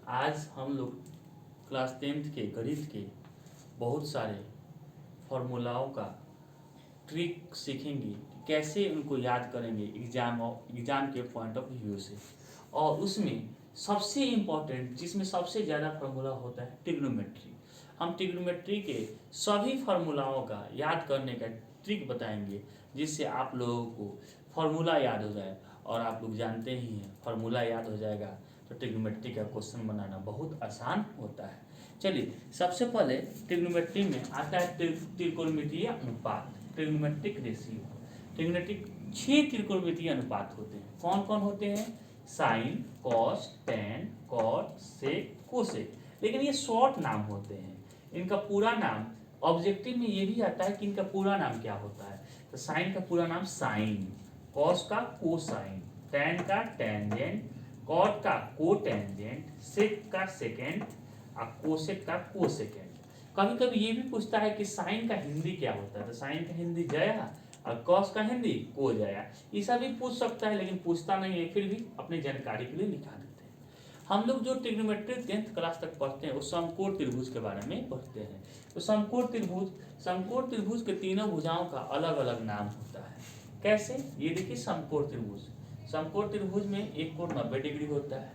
आज हम लोग क्लास 10th के गणित के बहुत सारे फॉर्मूलाओं का ट्रिक सीखेंगे कि कैसे उनको याद करेंगे एग्जाम के पॉइंट ऑफ व्यू से। और उसमें सबसे इम्पोर्टेंट जिसमें सबसे ज़्यादा फार्मूला होता है ट्रिग्नोमेट्री। हम ट्रिग्नोमेट्री के सभी फार्मूलाओं का याद करने का ट्रिक बताएंगे जिससे आप लोगों को फार्मूला याद हो जाए। और आप लोग जानते ही हैं फार्मूला याद हो जाएगा तो ट्रिग्नोमेट्री का क्वेश्चन बनाना बहुत आसान होता है। चलिए सबसे पहले ट्रिग्नोमेट्री में आता है त्रिकोणमितीय अनुपात, ट्रिग्नोमेट्रिक रेशियो। ट्रिग्नोमेट्रिक 6 त्रिकोणमितीय अनुपात होते हैं। कौन कौन होते हैं? Sign, cos, tan, cot, sec, cosec. लेकिन ये शॉर्ट नाम होते हैं। इनका पूरा नाम ऑब्जेक्टिव में ये भी आता है कि इनका पूरा नाम क्या होता है। तो साइन का पूरा नाम साइन, कॉस का कोसाइन, टेन का टेंजेंट, कॉट का कोटेंजेंट, सेक का सेकेंड और कोसेक का कोसेकेंड। कभी कभी ये भी पूछता है कि साइन का हिंदी क्या होता है। तो साइन का हिंदी जया और कॉस का हिंदी को जया। ऐसा भी पूछ सकता है लेकिन पूछता नहीं है, फिर भी अपनी जानकारी के लिए लिखा देते हैं। हम लोग जो ट्रिग्नोमेट्री 10th क्लास तक पढ़ते हैं वो समकोण त्रिभुज के बारे में पढ़ते हैं। तो समकोण त्रिभुज के तीनों भुजाओं का अलग अलग नाम होता है। कैसे? ये देखिए समकोण त्रिभुज में एक कोण 90 डिग्री होता है।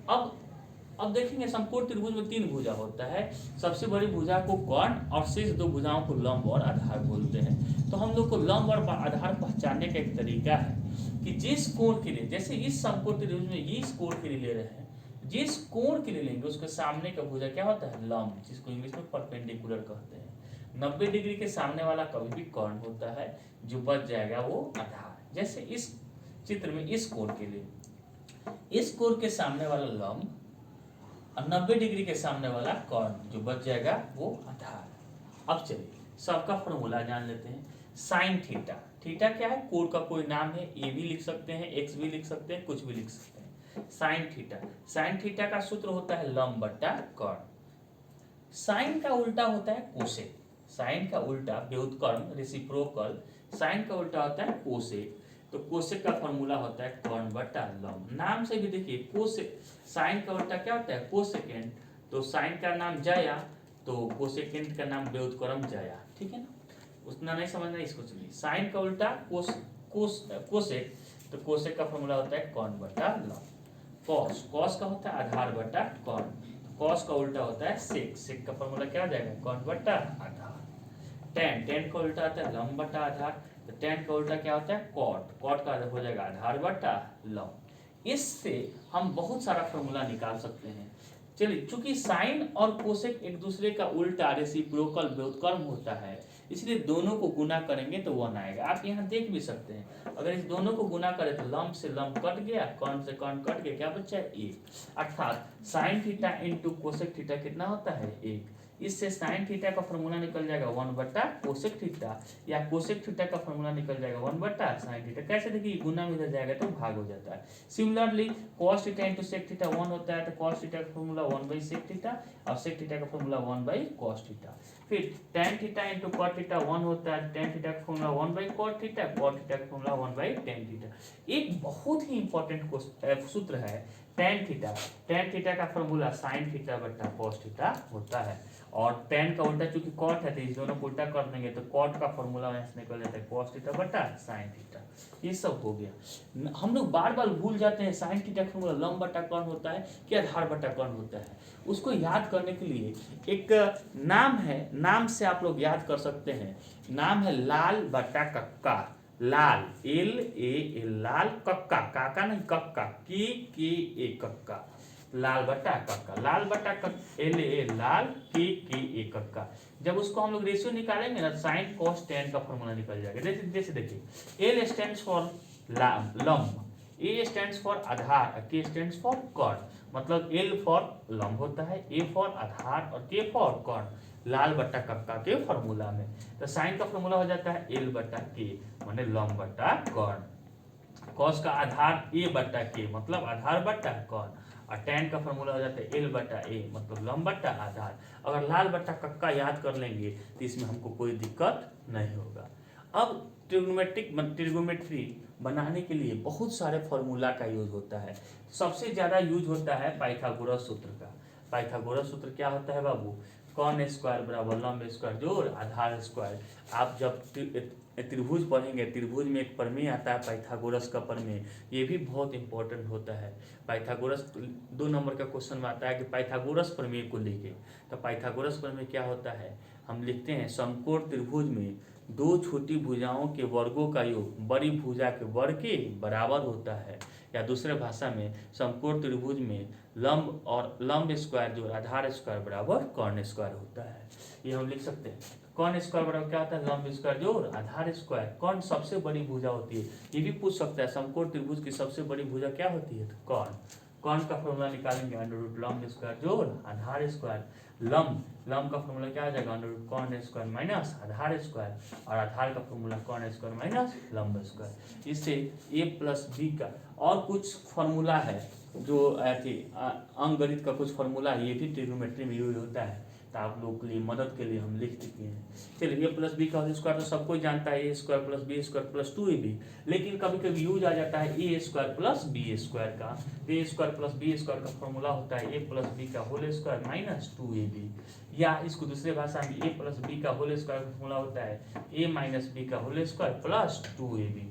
अब देखेंगे समकोण त्रिभुज में 3 भुजा होता है। सबसे बड़ी भुजा को कर्ण और शेष 2 भुजाओं को लंब और आधार बोलते हैं। तो हम लोग को लंब और आधार पहचानने का एक तरीका है कि जिस कोण के लिए, जैसे इस समकोण त्रिभुज में इस कोण के लिए ले रहे हैं, जिस कोण के लिए लेंगे उसके सामने का भुजा क्या होता है? लंब, जिसको इंग्लिश में परपेंडिकुलर कहते हैं। 90 डिग्री के सामने वाला कभी भी कर्ण होता है, जो बच जाएगा वो आधार। जैसे इस चित्र में इस कोण के लिए, इस कोण के सामने वाला लंब और 90 डिग्री के सामने वाला कर्ण, जो बच जाएगा वो आधार। अब चलिए सबका फॉर्मूला जान लेते हैं। साइन थीटा, थीटा क्या है? कोण का कोई नाम है, ए भी लिख सकते हैं, एक्स भी लिख सकते हैं, कुछ भी लिख सकते हैं। साइन थीटा का सूत्र होता है लंब बट्टा कर्ण। साइन का उल्टा होता है कोसेक। साइन का उल्टा व्युत्क्रम रेसिप्रोकल, साइन का उल्टा होता है कोसेक। तो कोसेक का फॉर्मूला होता है कर्ण बट्टा लंब। नाम से भी देखिए कोसेक, साइन का उल्टा क्या होता है? कोसेकेंड। तो साइन का नाम जया तो कोसेकेंड का नाम व्युत्क्रम जया। ठीक है ना, उतना नहीं समझना, इसको चलिए। साइन का उल्टा कोसेक, तो कोसेक का फॉर्मूला होता है कर्ण बट्टा लंब। कॉस का होता है आधार बट्टा कर्ण। कॉस का उल्टा होता है सेक, सेक का फॉर्मूला क्या हो जाएगा? कर्ण बट्टा आधार। टेन का उल्टा होता है लंब बट्टा आधार। तो टेन का उल्टा क्या होता है? कॉट का हो जाएगा आधार बट्टा लंब। इससे हम बहुत सारा फॉर्मूला निकाल सकते हैं। चलिए, चूंकि साइन और कोसेक एक दूसरे का उल्टा रेसिप्रोकल व्युत्क्रम होता है, इसलिए दोनों को गुना करेंगे तो 1 आएगा। आप यहाँ देख भी सकते हैं, अगर इस दोनों को गुना करें तो लंब से लंब कट गया, कर्ण से कर्ण कट गया, क्या बचा? 1। अर्थात sine theta into cosec theta कितना होता है? 1। इससे साइन थीटा का फॉर्मूला निकल जाएगा 1 बट्टा कोसेक थीटा, या कोसेक थीटा का फॉर्मूला निकल जाएगा 1 बट्टा साइन थीटा। कैसे? देखिए गुना में इधर जाएगा तो भाग हो जाता है। Similarly cos theta into sec theta 1 होता है, तो कॉस थीटा का फॉर्मूला 1 बाई सेक थीटा और सेक थीटा का फॉर्मूला 1 बाई कॉस थीटा। फिर tan theta into cot theta 1 होता है, टेन थीटा का formula 1 by cot theta, cot theta का फॉर्मूला 1 बाई टेन थीटा। एक बहुत ही इंपॉर्टेंट सूत्र है टेन थीटा का फॉर्मूला साइन थीटा बट्टा कॉस थीटा होता है। और टेन का उल्टा चूंकि कॉट है तो इस दोनों को उल्टा कर देंगे तो कॉट का फॉर्मूला यहाँ से निकल जाता है कॉस थीटा बट्टा साइन थीटा। ये सब हो गया। हम लोग बार बार भूल जाते हैं साइन थीटा का फॉर्मूला लंब बट्टा कर्ण होता है कि आधार बट्टा कर्ण होता है। उसको याद करने के लिए एक नाम है, नाम से आप लोग याद कर सकते हैं। नाम है लाल बट्टा कक्का। लाल, LAL, लाल, कक्का, काका नहीं कक्का, KA कक्का, लाल बट्टा कक्का। लाल बट्टा LA लाल, KA कक्का। जब उसको हम लोग रेशियो निकालेंगे ना, साइन कॉस टेन का फॉर्मूला निकल जाएगा। जैसे देखिए, L स्टैंड्स फॉर लंब, A स्टैंड्स फॉर आधार, K स्टैंड्स फॉर कर्ण। मतलब L फॉर लंब होता है, A फॉर आधार और K फॉर कर्ण। लाल बट्टा कक्का के फॉर्मूला में तो साइन का फॉर्मूला हो जाता है L बट्टा K, माने लंब बट्टा कर्ण। कॉस का आधार A बट्टा K, मतलब आधार बट्टा कर्ण। और टेन का फॉर्मूला हो जाता है L बट्टा A, मतलब लंब बट्टा आधार। अगर लाल बट्टा कक्का याद कर लेंगे तो इसमें हमको कोई दिक्कत नहीं होगा। अब ट्रिग्नोमेट्री बनाने के लिए बहुत सारे फॉर्मूला का यूज होता है। सबसे ज़्यादा यूज होता है पाइथागोरस सूत्र का। पाइथागोरस सूत्र क्या होता है बाबू, कॉन स्क्वायर बराबर लंब स्क्वायर जोड़ आधार स्क्वायर। आप जब त्रिभुज पढ़ेंगे, त्रिभुज में एक प्रमेय आता है पाइथागोरस का प्रमेय, ये भी बहुत इंपॉर्टेंट होता है। पाइथागोरस 2 नंबर का क्वेश्चन में आता है कि पाइथागोरस प्रमेय को लेके, तो पाइथागोरस प्रमेय क्या होता है, हम लिखते हैं समकोण त्रिभुज में दो छोटी भुजाओं के वर्गों का योग बड़ी भुजा के वर्ग के बराबर होता है। या दूसरे भाषा में समकोण त्रिभुज में लंब और लंब स्क्वायर जो आधार स्क्वायर बराबर कर्ण स्क्वायर होता है। ये हम लिख सकते हैं। कर्ण स्क्वायर बराबर क्या होता है, लंब स्क्वायर जोड़ आधार स्क्वायर। कर्ण सबसे बड़ी भुजा होती है, ये भी पूछ सकता है समकोण त्रिभुज की सबसे बड़ी भुजा क्या होती है, तो कर्ण। कर्ण का फॉर्मूला निकालेंगे अंडर रूट लंब स्क्वायर जोड़ आधार स्क्वायर। लंब का फॉर्मूला क्या आ जाएगा, अंडर रूट कर्ण स्क्वायर माइनस आधार स्क्वायर, और आधार का फॉर्मूला कर्ण स्क्वायर माइनस लंब स्क्वायर। इससे a प्लस बी का और कुछ फॉर्मूला है जो अंकगणित का कुछ फॉर्मूला है, ये भी ट्रिग्नोमेट्री में यूज होता है, तो आप लोगों के लिए मदद के लिए हम लिख चुके हैं। चलिए a प्लस बी का होल स्क्वायर तो सबको जानता है, A square plus B square plus 2ab, लेकिन कभी कभी यूज आ जाता है A square plus B square का। A square plus B square का फॉर्मूला होता है ए प्लस बी का होल स्क्वायर माइनस 2ab, या इसको दूसरे भाषा में ए प्लस बी का होल स्क्वायर का फॉर्मूला होता है ए माइनस बी का whole square plus 2ab।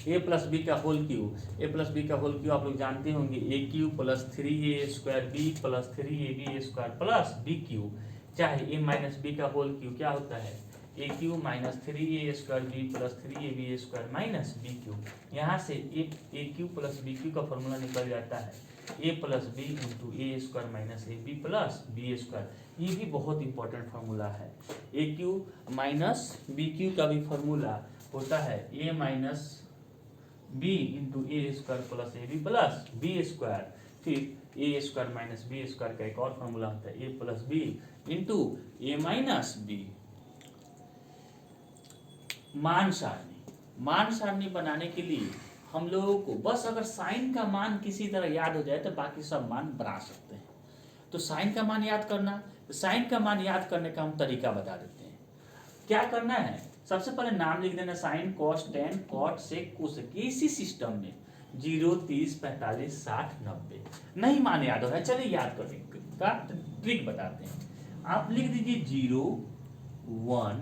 A plus B का whole cube, A plus B का होल क्यू आप लोग जानते होंगे, A cube plus 3a square B plus 3ab square plus B cube, चाहे ए माइनस बी का whole cube क्या होता है, A cube minus 3a square B plus 3ab square minus B cube. यहाँ से A cube plus B cube का formula निकल जाता है A plus B into A square minus A B plus B square. ये भी बहुत इंपॉर्टेंट फार्मूला है। A cube minus B cube का भी फार्मूला होता है A minus B into A square plus A B plus B square. फिर A square minus B square का एक और फार्मूला होता है A plus B into A minus B. मान सारणी बनाने के लिए हम लोगों को बस अगर साइन का मान किसी तरह याद हो जाए तो बाकी सब मान बना सकते हैं। तो साइन का मान याद करना, तो साइन का मान याद करने का हम तरीका बता देते हैं। क्या करना है, सबसे पहले नाम लिख देना sine cos tan cot sec cosec. इसी सिस्टम में 0 30 45 60 90 नहीं मान याद हो रहा है, चलिए याद करने का ट्रिक बताते हैं। आप लिख दीजिए 0 1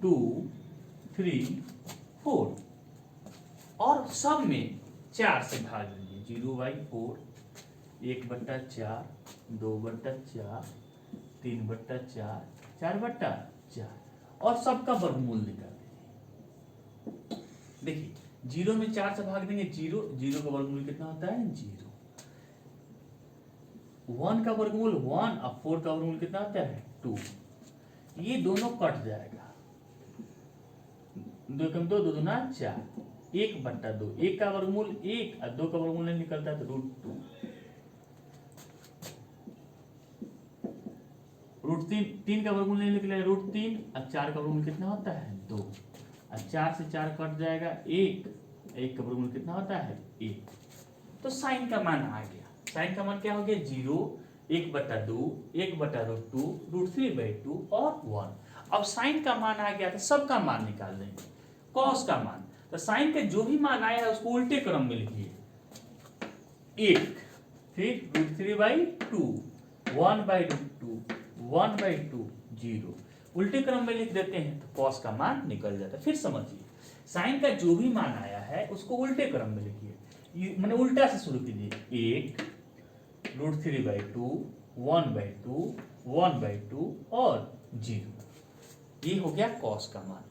2 3 4 और सब में 4 से भाग दीजिए। 0/4 1/4 2/4 3/4 4/4 और सबका वर्गमूल निकाल दीजिए। देखिए 0 में 4 से भाग देंगे 0, 0 का वर्गमूल कितना होता है 0। 1 का वर्गमूल 1 और 4 का वर्गमूल कितना होता है 2। ये दोनों कट जाएगा, 2 कम 2 2 दूना 4 1/2। 1 का वर्गमूल 1 और 2 का वर्गमूल नहीं निकलता है तो √2। √3 का वर्गमूल नहीं निकलेगा √3 और 4 का वर्गमूल कितना होता है 2 और 4 से 4 कट जाएगा 1, 1 का वर्गमूल कितना होता है 1। तो साइन का मान आ गया। साइन का मान क्या हो गया 0 1/2 1/√2 √3/2 और 1। अब साइन का मान आ गया तो सबका मान निकाल देंगे। कॉस का मान, तो साइन के जो भी मान आया है उसको उल्टे क्रम में लिखिए 1, फिर √3/2 1/√2 1/2 0, उल्टे क्रम में लिख देते हैं तो कॉस का मान निकल जाता है। फिर समझिए साइन का जो भी मान आया है उसको उल्टे क्रम में लिखिए, मैंने उल्टा से शुरू कीजिए 1 √3/2 1/2 1/2 और 0। ये हो गया कॉस का मान।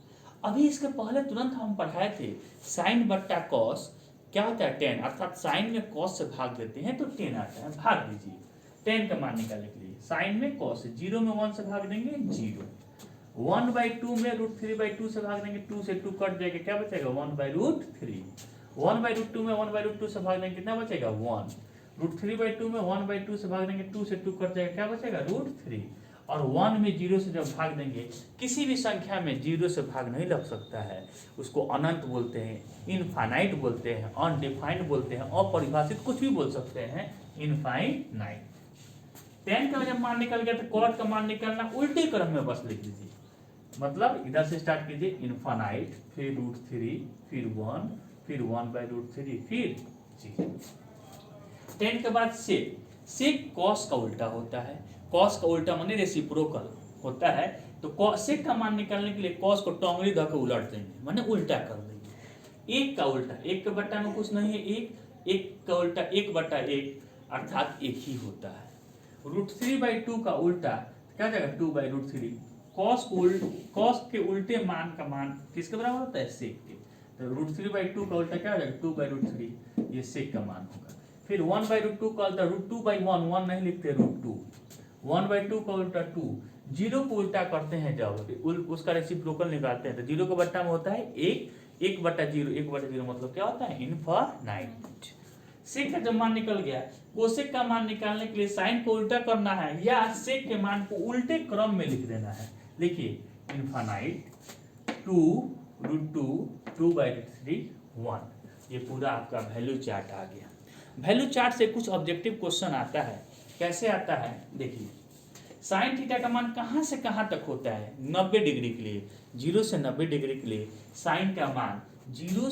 अभी इसके पहले तुरंत हम पढ़ाए थे साइन बट्टा कॉस क्या होता है 10, अर्थात साइन में कॉस से भाग देते हैं तो 10 आता है। भाग दीजिए 10 का मान निकालने के लिए। साइन में कॉस है 0 में 1 से भाग देंगे 0, 1/2 में √3/2 से भाग देंगे 2 से 2 कट जाएगा क्या बचेगा 1/√3। 1/√2 में 1/2 से भाग देंगे कितना बचेगा 1। √3/2 में 1/2 से भाग देंगे 2 से 2 कट जाएगा क्या बचेगा √3। और 1 में 0 से जब भाग देंगे, किसी भी संख्या में 0 से भाग नहीं लग सकता है, उसको अनंत बोलते हैं, इनफाइनाइट बोलते हैं, अनडिफाइंड बोलते हैं, अपरिभाषित कुछ भी बोल सकते हैं, इनफाइनाइट। 10 का जब मान निकल गया तो कॉट का मान निकलना उल्टे क्रम में बस लिख लीजिए। मतलब इधर से स्टार्ट कीजिए इनफाइनाइट, फिर √3, फिर 1, फिर 1/√3, फिर 0। 10 के बाद से सेक कॉस का उल्टा होता है, कॉस का उल्टा माने रेसिप्रोकल होता है। तो सेक का मान निकालने के लिए कॉस को टोंगरी धर के उलट देंगे, माने उल्टा कर देंगे। एक का उल्टा, एक के बट्टा में कुछ नहीं है, एक का उल्टा 1/1 अर्थात एक ही होता है। √3/2 का उल्टा क्या जाएगा 2/√3। कॉस के उल्टे मान का मान किसके बराबर होता है, सेक के। तो √3/2 का उल्टा क्या हो जाएगा 2/√3, ये सेक का मान होगा। फिर 1/√2 का उल्टा √2/1, 1 नहीं लिखते √2, 1/2 का उल्टा 2। जीरो को उल्टा करते हैं जब उसका रेसिप्रोकल निकालते हैं तो जीरो के बट्टा में होता है 1/0, 1/0 मतलब क्या होता है इनफाइनाइट। सेक का जब मान निकल गया, कोसेक का मान निकालने के लिए साइन को उल्टा करना है या सेक के मान को उल्टे क्रम में लिख देना है। देखिए इनफाइनाइट 2√2, 2/3, 1, ये पूरा आपका वैल्यू चार्ट आ गया। वैल्यू चार्ट से कुछ ऑब्जेक्टिव क्वेश्चन आता है, कैसे आता है देखिए। साइन थीटा का मान कहाँ से कहाँ तक होता है 90 डिग्री के लिए, 0 से 90 डिग्री के लिए साइन का मान 0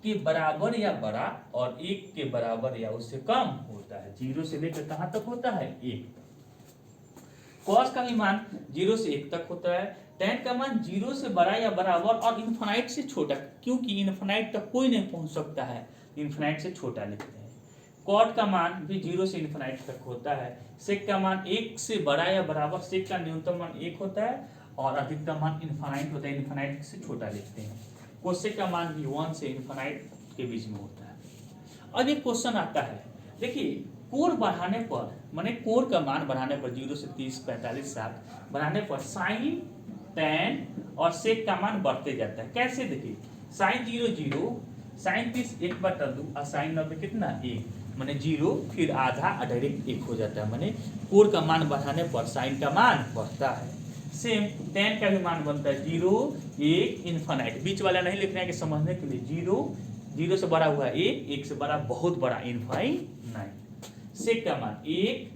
के बराबर या बड़ा और 1 के बराबर या उससे कम होता है। 0 से लेकर कहाँ तक होता है 1 तक। कॉस का भी मान 0 से 1 तक होता है। टेन का मान 0 से बड़ा या बराबर और इन्फिनाइट से छोटा, क्योंकि इन्फिनाइट तक कोई नहीं पहुंच सकता है, इन्फिनाइट से छोटा लिखते हैं। कॉट का मान भी 0 से इन्फिनाइट तक होता है। सेक का मान 1 से बड़ा या बराबर, सेक का न्यूनतम मान 1 होता है और अधिकतम मान इन्फिनाइट होता है, इन्फिनाइट से छोटा लिखते हैं। कोसेक का मान भी 1 से इन्फिनाइट के बीच में होता है। अब एक क्वेश्चन आता है, देखिए कोण बढ़ाने पर, माने कोण का मान बढ़ाने पर 0 से 30, 45, 60 बढ़ाने पर साइन, टैन और सेक का मान बढ़ते जाता है। कैसे देखिए, साइन 0 0, साइन 30 1/2 और साइन 90 कितना 1, माने 0 फिर आधा डायरेक्ट 1 हो जाता है। माने कोण का मान बढ़ाने पर साइन का मान बढ़ता है। सेम टेन का भी मान बनता है 0 1 इन्फिनाइट, बीच वाला नहीं लिखना है कि समझने के लिए। 0 से बड़ा हुआ 1 से बड़ा बहुत बड़ा इन्फाइनाइट। सेक का मान 1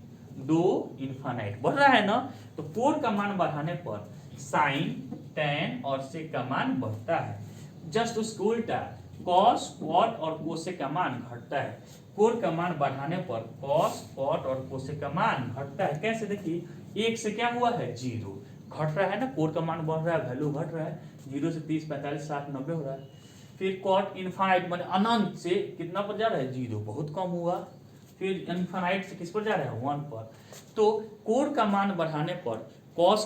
2 इन्फिनाइट बढ़ रहा है ना, तो कोण का मान बढ़ाने पर साइन, टैन और सेक का मान बढ़ता है। जस्ट उसके उल्टा कॉस, कॉट और कोसेक का मान घटता है। कोण का मान बढ़ाने पर कॉस, कॉट और कोसेक का मान घटता है। कैसे देखिए, 1 से क्या हुआ है 0, घट रहा है ना, कोण का मान बढ़ रहा है, वैल्यू घट रहा है, 0 से 30 45 60 90 हो रहा है। फिर कॉट इन्फाइनाइट माने अनंत से कितना पर जा रहा है 0, बहुत कम हुआ। फिर इन्फाइनाइट से किस पर जा रहा है 1 पर। तो कोण का मान बढ़ाने पर कॉस,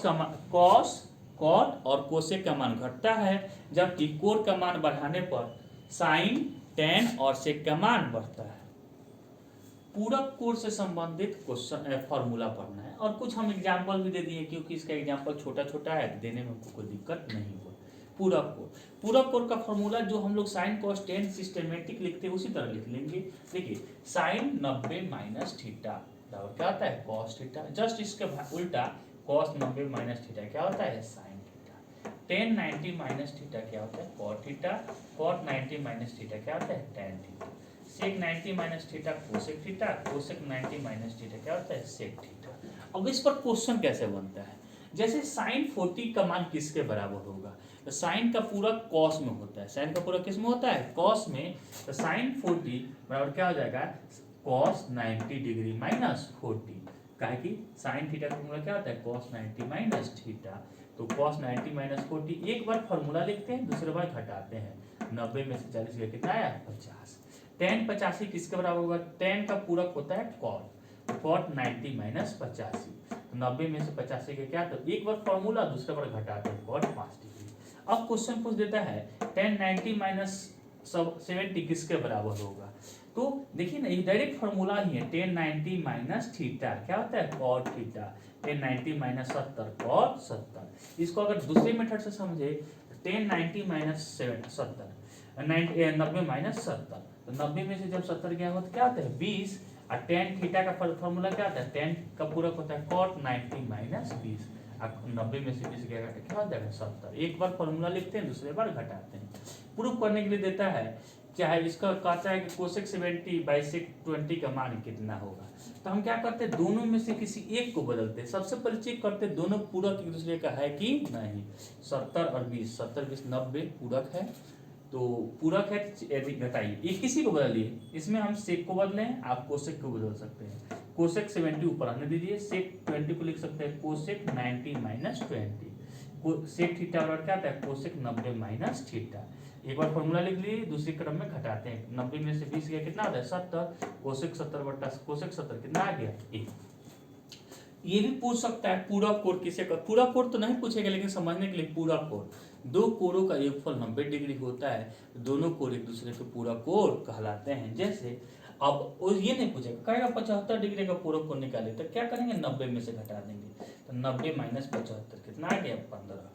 कॉट और कोसेक का मान घटता है, जबकि कोण का मान बढ़ाने पर साइन, टैन और सेक का मान बढ़ता है। पूरक कोण से संबंधित क्वेश्चन फॉर्मूला पढ़ना है और कुछ हम एग्जाम्पल भी दे दिए, क्योंकि इसका एग्जाम्पल छोटा छोटा है, देने में हमको कोई दिक्कत नहीं हुआ। पूरक कोण का फॉर्मूला जो हम लोग साइन कॉस टेन सिस्टमेटिक लिखते हैं उसी तरह लिख लेंगे। देखिए साइन 90 माइनस थीटा बराबर क्या होता है कॉस थीटा, जस्ट इसके उल्टा कॉस 90 माइनस थीटा क्या होता है sine theta. Tan 90 minus theta क्या होता है cot theta, cot 90 minus theta क्या होता है tan theta. Sec 90 minus theta cosec theta, cosec 90 minus theta क्या होता है सेक थीटा। अब इस पर क्वेश्चन कैसे बनता है, जैसे साइन 40 का मान किसके बराबर होगा, तो साइन का पूरक कॉस में होता है, साइन का पूरक किस में होता है कॉस में, तो साइन 40 बराबर क्या हो जाएगा कॉस 90 डिग्री माइनस 40, काहे कि साइन थीटा का फॉर्मूला क्या होता है cos 90 माइनस थीटा। तो cos 90 माइनस 40 एक बार फॉर्मूला लिखते हैं, दूसरे बार घटाते हैं, 90 में से 40 गया कितना आया 50। tan 85 किसके बराबर होगा, tan का पूरक होता है cot 90 माइनस 85, तो 90 में से 85 के क्या, तो एक बार फॉर्मूला दूसरे बार घटाते हैं cot 5 डिग्री। अब क्वेश्चन पूछ देता है tan 90 माइनस 70 किसके बराबर होगा, तो देखिए ना ये डायरेक्ट फॉर्मूला ही है, tan 90 माइनस थीटा क्या होता है cot theta, tan 90 minus 70 cot 70। इसको अगर दूसरे मेथड से समझे tan 90 माइनस 70 90 माइनस 70, तो 90 में से जब 70 गया हो तो क्या होता है 20, और tan थीटा का फॉर्मूला क्या होता है tan का पूरक होता है cot 90 माइनस 20, 90 में से 20 गया क्या हो जाएगा 70। एक बार फॉर्मूला लिखते हैं दूसरे बार घटाते हैं। प्रूफ करने के लिए देता है चाहे इसका कहता है कि कोसेक 70 बाई सेक 20 का मान कितना होगा, तो हम क्या करते हैं दोनों में से किसी एक को बदलते हैं। सबसे पहले चेक करते हैं दोनों पूरक एक दूसरे का है कि नहीं, 70 और 20, 70 20 90 पूरक है, तो पूरक है यदि घटाइए एक किसी को बदलिए, इसमें हम सेक को बदलें आप कोसेक को बदल सकते हैं। कोसेक 70 ऊपर आने दीजिए, सेक 20 को लिख सकते हैं कोसेक 90 माइनस 20। सेक थीटा बराबर क्या आता है, कोसेक 90 माइनस थीटा। एक बार फॉर्मूला लिख लीजिए, दूसरे क्रम में घटाते हैं। 90 में से 20 गया कितना आता है 70, कोसेक 70 बट्टा कोसेक 70 कितना आ गया 1। ये भी पूछ सकता है पूरक कोण किसे का, पूरक कोण तो नहीं पूछेगा लेकिन समझने के लिए पूरक कोण, दो कोणों का योगफल 90 डिग्री होता है, दोनों कोण एक दूसरे के पूरक कोण कहलाते हैं। जैसे अब ये नहीं पूछेगा, कहेगा 75 डिग्री का पूरक कोण निकाले, तो क्या करेंगे 90 में से घटा देंगे, तो 90 माइनस 75 कितना आ गया 15।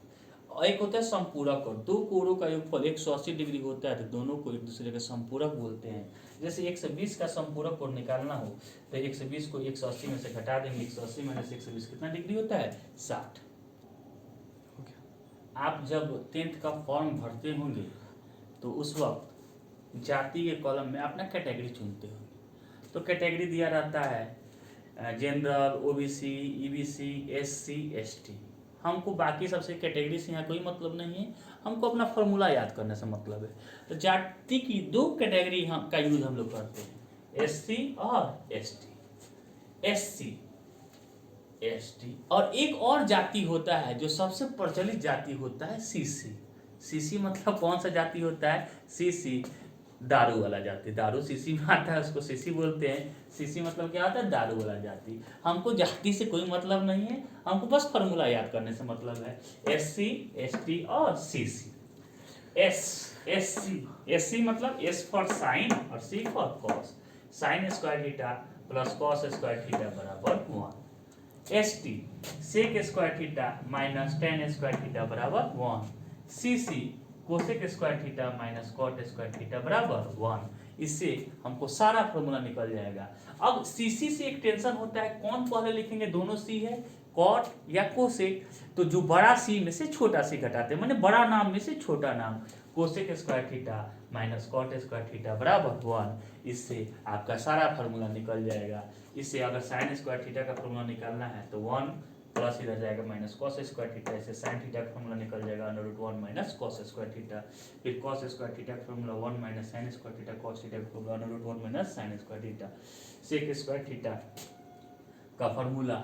और एक होता है समपूरक कोण, दो कोणों का योगफल 180 डिग्री होता है, तो दोनों को एक दूसरे के समपूरक बोलते हैं। जैसे 120 का समपूरक कोण निकालना हो तो 120 को 180 में से घटा देंगे, 180 माइनस 120 कितना डिग्री होता है 60। आप जब 10th का फॉर्म भरते होंगे तो उस वक्त जाति के कॉलम में अपना कैटेगरी चुनते होंगे, तो कैटेगरी दिया रहता है general, OBC, EBC, SC, ST. हमको बाकी सबसे कैटेगरी से यहाँ कोई मतलब नहीं है, हमको अपना फॉर्मूला याद करने से मतलब है। तो जाति की दो कैटेगरी का यूज हम लोग करते हैं, एससी और एसटी। एससी एसटी और एक और जाति होता है जो सबसे प्रचलित जाति होता है सीसी। सीसी मतलब कौन सा जाति होता है, सीसी दारू वाला जाति, दारू सीसी में आता है उसको सीसी बोलते हैं। सीसी मतलब क्या होता है, दारू वाला जाति। हमको जाति से कोई मतलब नहीं है, हमको बस फॉर्मूला याद करने से मतलब है, एससी, एसटी और सीसी। एससी मतलब एस फॉर साइन और C for cos, sine square theta plus cos square theta बराबर 1। ST sec square theta minus tan square theta बराबर 1। CC cosec square theta minus cot square theta बराबर 1। इससे हमको सारा formula निकल जाएगा। अब सीसी से एक टेंशन होता है, कौन पहले लिखेंगे, दोनों सी है, कॉट या कोसेक, तो जो बड़ा सी में से छोटा सी घटाते हैं, माने बड़ा नाम में से छोटा नाम, cosec square theta minus cot square theta बराबर 1। इससे आपका सारा फार्मूला निकल जाएगा। इससे अगर साइन स्क्वायर थीटा का फार्मूला निकालना है तो 1 प्लस इधर जाएगा माइनस कॉस स्क्वायर थीटा, इससे साइन थीटा का फार्मूला निकल जाएगा √1 माइनस कॉस स्क्वायर थीटा। फिर कॉस स्क्वायर थीटा का formula 1 minus sine square theta, cos theta का formula √1 minus sine square theta. Sec square theta का फार्मूला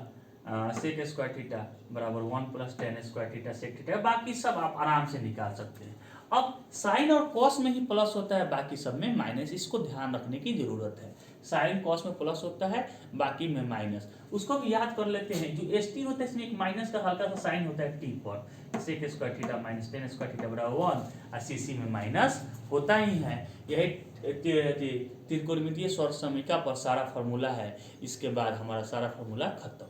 सेक स्क्वायर थीटा बराबर 1 plus tan square theta sec theta. बाकी सब आप आराम से निकाल सकते हैं। अब साइन और कॉस में ही प्लस होता है, बाकी सब में माइनस, इसको ध्यान रखने की जरूरत है। साइन कॉस में प्लस होता है, बाकी में माइनस, उसको भी याद कर लेते हैं। जो एस टी होता है इसमें एक माइनस का हल्का सा साइन होता है टी पर, sec square theta minus tan square theta बराबर 1 और सीसी में माइनस होता ही है। यही त्रिकोणमितीय सौर समीकरण पर सारा फॉर्मूला है। इसके बाद हमारा सारा फॉर्मूला खत्म।